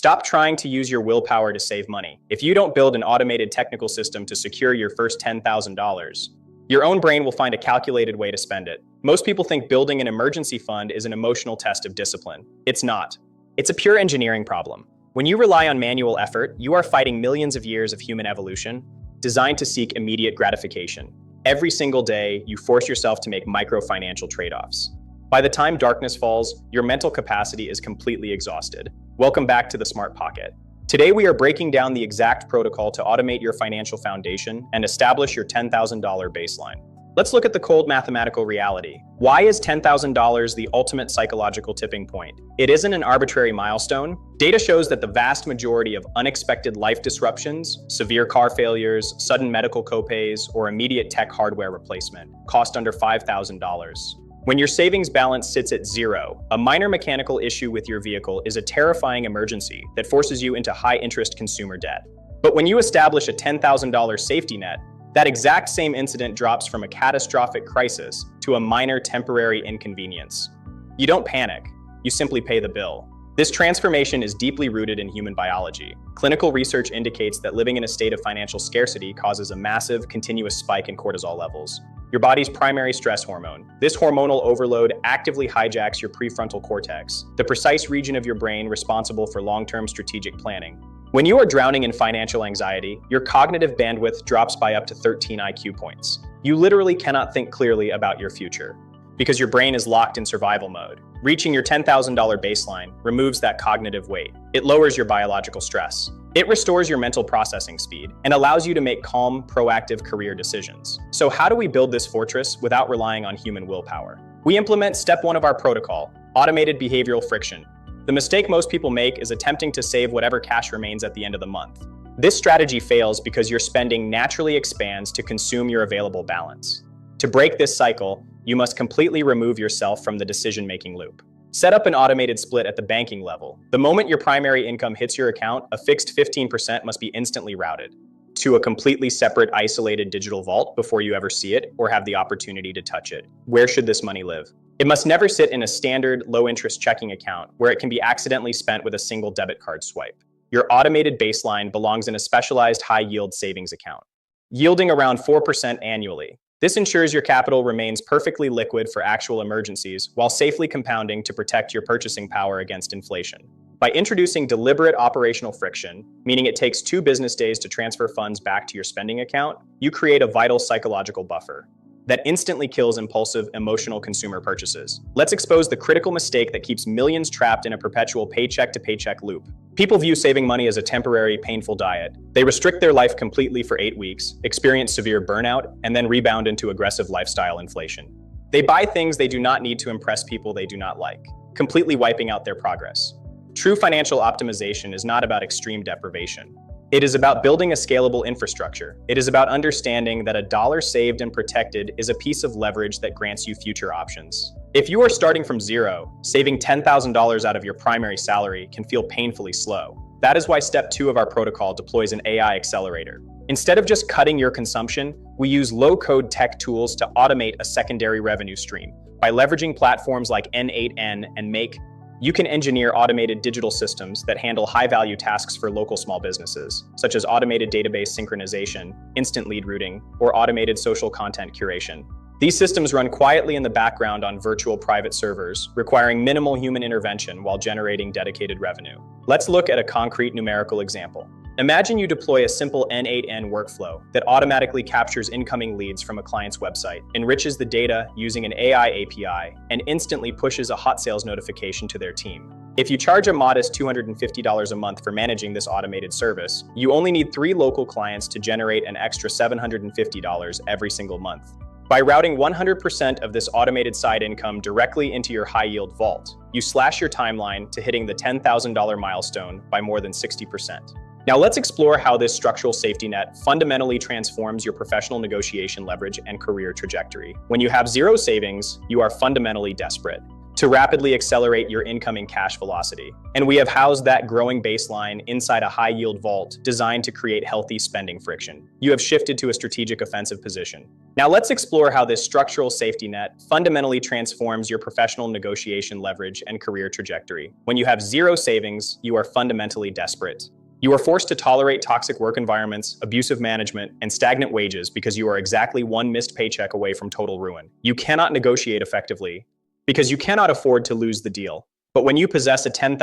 Stop trying to use your willpower to save money. If you don't build an automated technical system to secure your first $10,000, your own brain will find a calculated way to spend it. Most people think building an emergency fund is an emotional test of discipline. It's not. It's a pure engineering problem. When you rely on manual effort, you are fighting millions of years of human evolution designed to seek immediate gratification. Every single day, you force yourself to make micro-financial trade-offs. By the time darkness falls, your mental capacity is completely exhausted. Welcome back to the Smart Pocket. Today, we are breaking down the exact protocol to automate your financial foundation and establish your $10,000 baseline. Let's look at the cold mathematical reality. Why is $10,000 the ultimate psychological tipping point? It isn't an arbitrary milestone. Data shows that the vast majority of unexpected life disruptions, severe car failures, sudden medical copays, or immediate tech hardware replacement cost under $5,000. When your savings balance sits at zero, a minor mechanical issue with your vehicle is a terrifying emergency that forces you into high-interest consumer debt. But when you establish a $10,000 safety net, that exact same incident drops from a catastrophic crisis to a minor temporary inconvenience. You don't panic, you simply pay the bill. This transformation is deeply rooted in human biology. Clinical research indicates that living in a state of financial scarcity causes a massive, continuous spike in cortisol levels, your body's primary stress hormone. This hormonal overload actively hijacks your prefrontal cortex, the precise region of your brain responsible for long-term strategic planning. When you are drowning in financial anxiety, your cognitive bandwidth drops by up to 13 IQ points. You literally cannot think clearly about your future because your brain is locked in survival mode. Reaching your $10,000 baseline removes that cognitive weight. It lowers your biological stress. It restores your mental processing speed and allows you to make calm, proactive career decisions. So how do we build this fortress without relying on human willpower? We implement step 1 of our protocol, automated behavioral friction. The mistake most people make is attempting to save whatever cash remains at the end of the month. This strategy fails because your spending naturally expands to consume your available balance. To break this cycle, you must completely remove yourself from the decision-making loop. Set up an automated split at the banking level. The moment your primary income hits your account, a fixed 15% must be instantly routed to a completely separate, isolated digital vault before you ever see it or have the opportunity to touch it. Where should this money live? It must never sit in a standard, low-interest checking account where it can be accidentally spent with a single debit card swipe. Your automated baseline belongs in a specialized high-yield savings account, yielding around 4% annually. This ensures your capital remains perfectly liquid for actual emergencies while safely compounding to protect your purchasing power against inflation. By introducing deliberate operational friction, meaning it takes 2 business days to transfer funds back to your spending account, you create a vital psychological buffer that instantly kills impulsive, emotional consumer purchases. Let's expose the critical mistake that keeps millions trapped in a perpetual paycheck-to-paycheck loop. People view saving money as a temporary, painful diet. They restrict their life completely for 8 weeks, experience severe burnout, and then rebound into aggressive lifestyle inflation. They buy things they do not need to impress people they do not like, completely wiping out their progress. True financial optimization is not about extreme deprivation. It is about building a scalable infrastructure. It is about understanding that a dollar saved and protected is a piece of leverage that grants you future options. If you are starting from zero, saving $10,000 out of your primary salary can feel painfully slow. That is why step 2 of our protocol deploys an AI accelerator. Instead of just cutting your consumption, we use low-code tech tools to automate a secondary revenue stream. By leveraging platforms like N8N and Make, you can engineer automated digital systems that handle high-value tasks for local small businesses, such as automated database synchronization, instant lead routing, or automated social content curation. These systems run quietly in the background on virtual private servers, requiring minimal human intervention while generating dedicated revenue. Let's look at a concrete numerical example. Imagine you deploy a simple N8N workflow that automatically captures incoming leads from a client's website, enriches the data using an AI API, and instantly pushes a hot sales notification to their team. If you charge a modest $250 a month for managing this automated service, you only need 3 local clients to generate an extra $750 every single month. By routing 100% of this automated side income directly into your high-yield vault, you slash your timeline to hitting the $10,000 milestone by more than 60%. Now let's explore how this structural safety net fundamentally transforms your professional negotiation leverage and career trajectory. When you have zero savings, you are fundamentally desperate. to rapidly accelerate your incoming cash velocity. And we have housed that growing baseline inside a high-yield vault designed to create healthy spending friction. You have shifted to a strategic offensive position. Now let's explore how this structural safety net fundamentally transforms your professional negotiation leverage and career trajectory. When you have zero savings, you are fundamentally desperate. You are forced to tolerate toxic work environments, abusive management, and stagnant wages because you are exactly one missed paycheck away from total ruin. You cannot negotiate effectively because you cannot afford to lose the deal. But when you possess a $10,000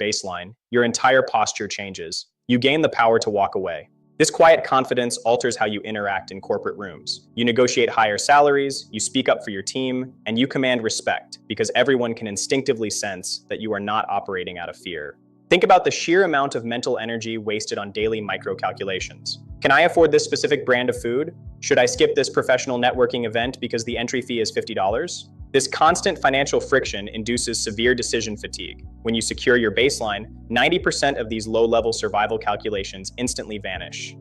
baseline, your entire posture changes. You gain the power to walk away. This quiet confidence alters how you interact in corporate rooms. You negotiate higher salaries, you speak up for your team, and you command respect because everyone can instinctively sense that you are not operating out of fear. Think about the sheer amount of mental energy wasted on daily micro-calculations. Can I afford this specific brand of food? Should I skip this professional networking event because the entry fee is $50? This constant financial friction induces severe decision fatigue. When you secure your baseline, 90% of these low-level survival calculations instantly vanish.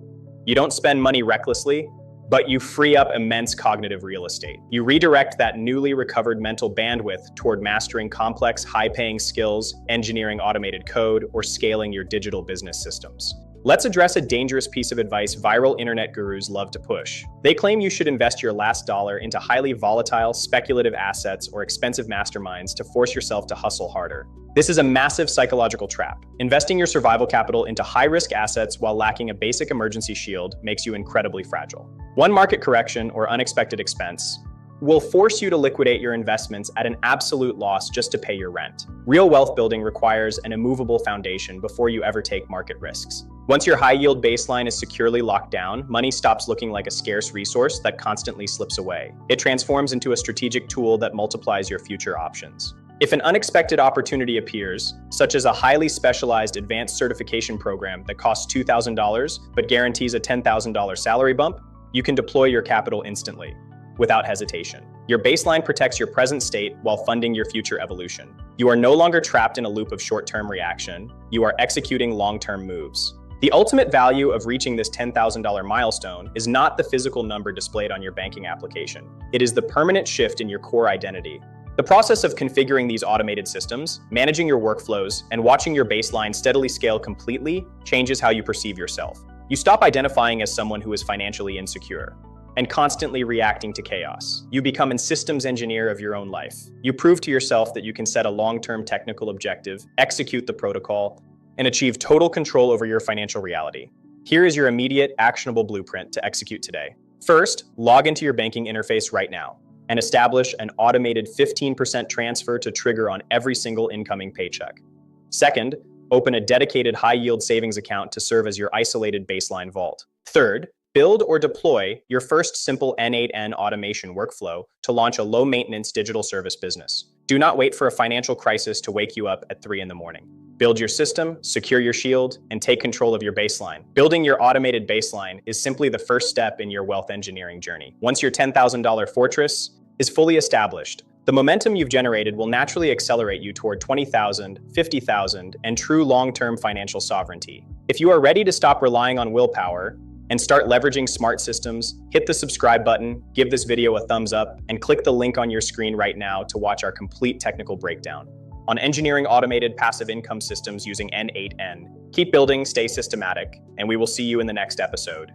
You don't spend money recklessly, but you free up immense cognitive real estate. You redirect that newly recovered mental bandwidth toward mastering complex, high-paying skills, engineering automated code, or scaling your digital business systems. Let's address a dangerous piece of advice viral internet gurus love to push. They claim you should invest your last dollar into highly volatile, speculative assets or expensive masterminds to force yourself to hustle harder. This is a massive psychological trap. Investing your survival capital into high-risk assets while lacking a basic emergency shield makes you incredibly fragile. One market correction or unexpected expense will force you to liquidate your investments at an absolute loss just to pay your rent. Real wealth building requires an immovable foundation before you ever take market risks. Once your high-yield baseline is securely locked down, money stops looking like a scarce resource that constantly slips away. It transforms into a strategic tool that multiplies your future options. If an unexpected opportunity appears, such as a highly specialized advanced certification program that costs $2,000 but guarantees a $10,000 salary bump, you can deploy your capital instantly, without hesitation. Your baseline protects your present state while funding your future evolution. You are no longer trapped in a loop of short-term reaction. You are executing long-term moves. The ultimate value of reaching this $10,000 milestone is not the physical number displayed on your banking application. It is the permanent shift in your core identity. The process of configuring these automated systems, managing your workflows, and watching your baseline steadily scale completely changes how you perceive yourself. You stop identifying as someone who is financially insecure and constantly reacting to chaos. You become a systems engineer of your own life. You prove to yourself that you can set a long-term technical objective, execute the protocol, and achieve total control over your financial reality. Here is your immediate, actionable blueprint to execute today. First, log into your banking interface right now and establish an automated 15% transfer to trigger on every single incoming paycheck. Second, open a dedicated high-yield savings account to serve as your isolated baseline vault. Third, build or deploy your first simple N8N automation workflow to launch a low-maintenance digital service business. Do not wait for a financial crisis to wake you up at 3 in the morning. Build your system, secure your shield, and take control of your baseline. Building your automated baseline is simply the first step in your wealth engineering journey. Once your $10,000 fortress is fully established, the momentum you've generated will naturally accelerate you toward $20,000, $50,000, and true long-term financial sovereignty. If you are ready to stop relying on willpower and start leveraging smart systems, hit the subscribe button, give this video a thumbs up, and click the link on your screen right now to watch our complete technical breakdown on engineering automated passive income systems using N8N. Keep building, stay systematic, and we will see you in the next episode.